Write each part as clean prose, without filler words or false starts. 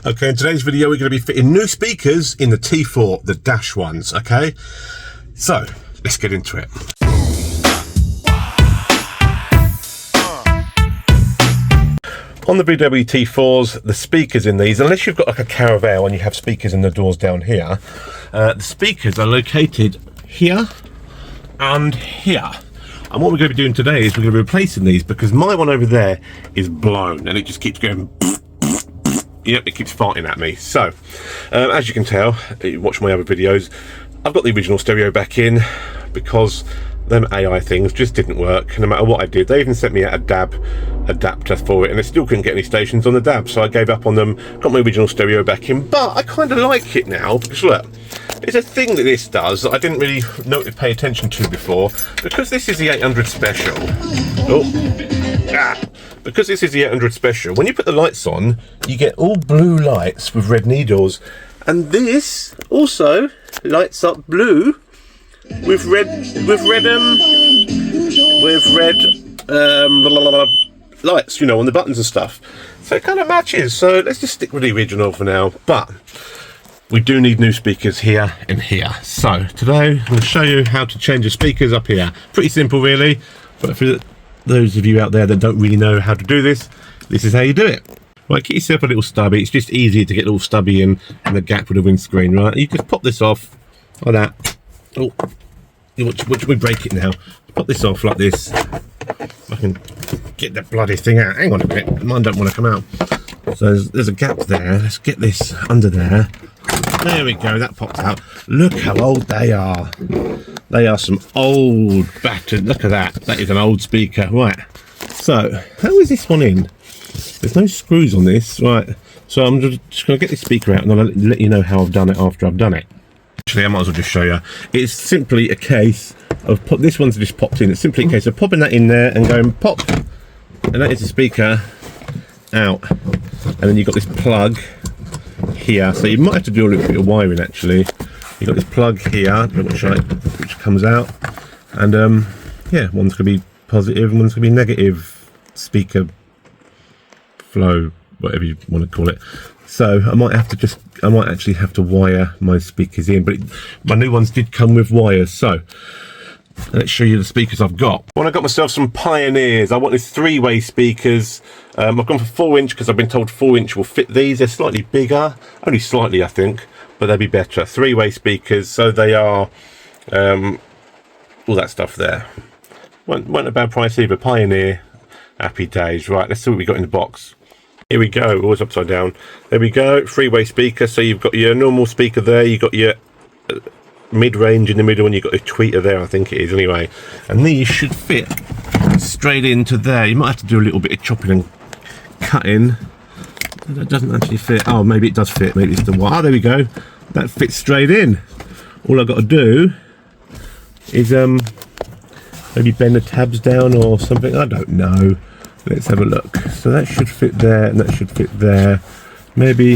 Okay, in today's video we're going to be fitting new speakers in the T4, the dash ones, okay? So, let's get into it. On the VW T4s, the speakers in these, unless you've got like a Caravelle and you have speakers in the doors down here, the speakers are located here and here. And what we're going to be doing today is we're going to be replacing these because my one over there is blown and it just keeps going. Yep, it keeps farting at me. So, as you can tell, you watch my other videos, I've got the original stereo back in because them AI things just didn't work. No matter what I did, they even sent me out a DAB adapter for it and I still couldn't get any stations on the DAB, so I gave up on them, got my original stereo back in. But I kind of like it now because look, it's a thing that this does that I didn't really pay attention to before, because this is the 800 special. Because this is the 800 special, when you put the lights on, you get all blue lights with red needles, and this also lights up blue with red lights, you know, on the buttons and stuff. So it kind of matches. So let's just stick with the original for now. But we do need new speakers here and here. So today I'm going to show you how to change the speakers up here. Pretty simple, really. But for those of you out there that don't really know how to do this, this is how you do it. Right, get yourself a little stubby. It's just easier to get a little stubby in the gap with the windscreen, right? You just pop this off like that. Oh, watch me break it now. Pop this off like this. I can get the bloody thing out. Hang on a minute, mine don't want to come out. So there's a gap there. Let's get this under there. There we go, that popped out. Look how old they are. They are some old battered. Look at that. That is an old speaker. Right. So, how is this one in? There's no screws on this. Right. So I'm just going to get this speaker out and I'll let you know how I've done it after I've done it. Actually, I might as well just show you. It's simply a case of this one's just popped in. It's simply a case of popping that in there and going pop. And that is the speaker out. And then you've got this plug here, so you might have to do a little bit of wiring actually. You've got this plug here which comes out, and yeah, one's going to be positive and one's going to be negative speaker flow, whatever you want to call it. So I might actually have to wire my speakers in, but my new ones did come with wires. So let's show you the speakers I've got. When I got myself some Pioneers, I wanted 3-way speakers. I've gone for 4-inch because I've been told 4-inch will fit these. They're slightly bigger, only slightly I think, but they'll be better. 3-way speakers, so they are all that stuff there. Weren't a bad price either. Pioneer, happy days. Right, let's see what we got in the box. Here we go, always upside down. There we go, 3-way speaker. So you've got your normal speaker there, you've got your mid-range in the middle, and you've got a tweeter there, I think it is anyway, and these should fit straight into there. You might have to do a little bit of chopping and cutting. That doesn't actually fit. Oh, maybe it does fit. Maybe it's the one. Oh, there we go, that fits straight in. All I've got to do is maybe bend the tabs down or something, I don't know. Let's have a look. So that should fit there and that should fit there. Maybe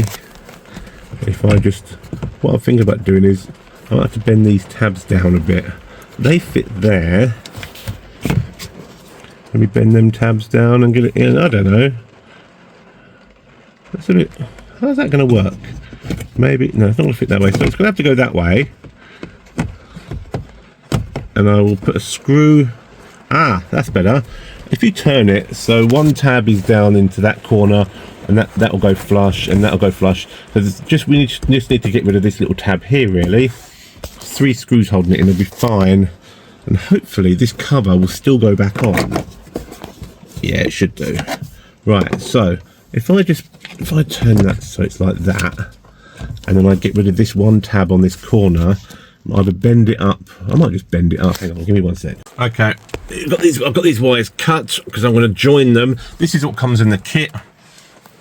if I just, what I'm thinking about doing is I might have to bend these tabs down a bit. They fit there. Let me bend them tabs down and get it in. I don't know. That's a bit. How's that going to work? Maybe no, it's not going to fit that way. So it's going to have to go that way. And I will put a screw. Ah, that's better. If you turn it, so one tab is down into that corner, and that will go flush, and that'll go flush. So we just need to get rid of this little tab here, really. 3 screws holding it in, it'll be fine, and hopefully this cover will still go back on. Yeah, it should do. Right, so if I turn that so it's like that, and then I get rid of this one tab on this corner, either bend it up. I might just bend it up. Hang on, give me one sec. Okay, I've got these wires cut because I'm going to join them. This is what comes in the kit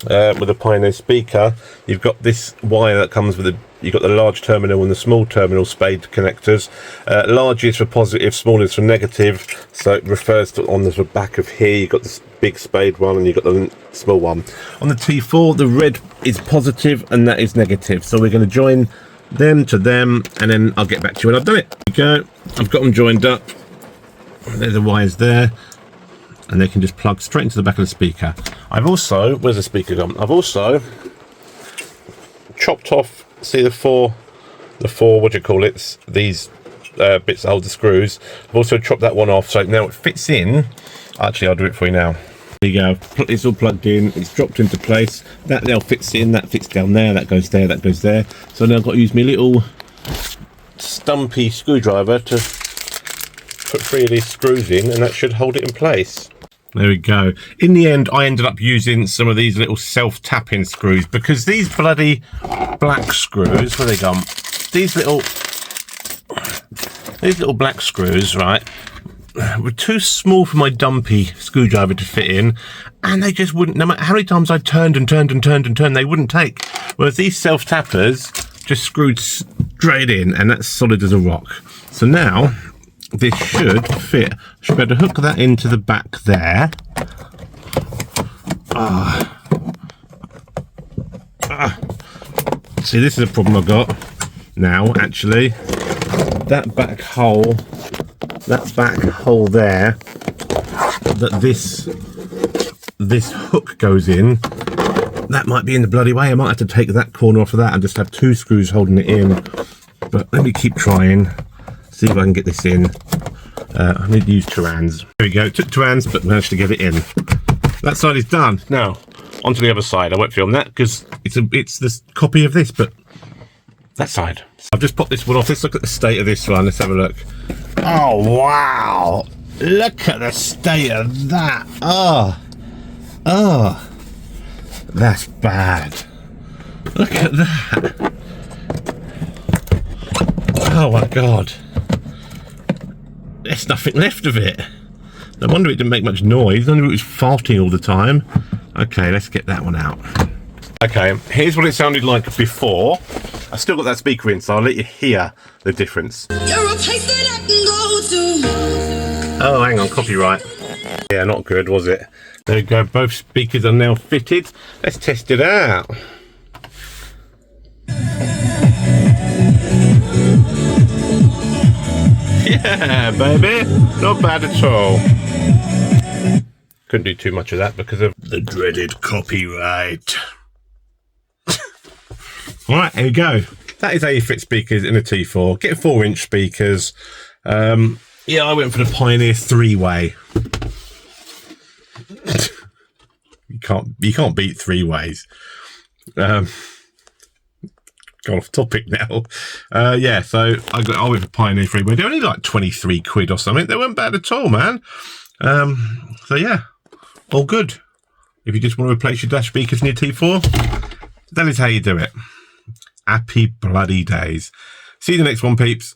with a Pioneer speaker. You've got this wire that comes with you've got the large terminal and the small terminal spade connectors. Large is for positive, small is for negative. So it refers to on the back of here. You've got this big spade one and you've got the small one. On the T4, the red is positive and that is negative. So we're going to join them to them, and then I'll get back to you when I've done it. There we go. I've got them joined up. There's the wires there, and they can just plug straight into the back of the speaker. I've also, where's the speaker gone? I've also chopped off, see the four, what do you call it? These bits that hold the screws. I've also chopped that one off, so now it fits in. Actually, I'll do it for you now. There you go. It's all plugged in. It's dropped into place. That now fits in. That fits down there. That goes there. That goes there. So now I've got to use my little stumpy screwdriver to put 3 of these screws in, and that should hold it in place. There we go. In the end, I ended up using some of these little self-tapping screws, because these bloody black screws, where they gone? These little black screws, right, were too small for my dumpy screwdriver to fit in, and they just wouldn't. No matter how many times I turned and turned and turned and turned, they wouldn't take. Whereas these self-tappers just screwed straight in, and that's solid as a rock. So now this should fit. I should be able to hook that into the back there. See, this is a problem I've got now, actually. That back hole there, that this hook goes in, that might be in the bloody way. I might have to take that corner off of that and just have 2 screws holding it in. But let me keep trying, see if I can get this in. I need to use 2 hands. There we go, took 2 hands, but managed to get it in. That side is done. Now, onto the other side. I won't film that because it's this copy of this, but that side. I've just popped this one off. Let's look at the state of this one. Let's have a look. Oh, wow. Look at the state of that. Oh, that's bad. Look at that. Oh my God. There's nothing left of it. No wonder it didn't make much noise. No wonder it was farting all the time. Okay, let's get that one out. Okay, here's what it sounded like before. I've still got that speaker in, so I'll let you hear the difference. You're a place that I can go to. Oh, hang on, copyright. Yeah, not good, was it? There we go, both speakers are now fitted. Let's test it out. Yeah, baby, not bad at all. Couldn't do too much of that because of the dreaded copyright. Alright, here we go. That is how you fit speakers in a T4. Get 4-inch speakers. Yeah, I went for the Pioneer 3-way. You can't beat 3-ways. Gone off topic now. Yeah, so I went for Pioneer 3-way. They're only like 23 quid or something. They weren't bad at all, man. So yeah, all good. If you just want to replace your dash speakers in your T4, that is how you do it. Happy bloody days. See you in the next one, peeps.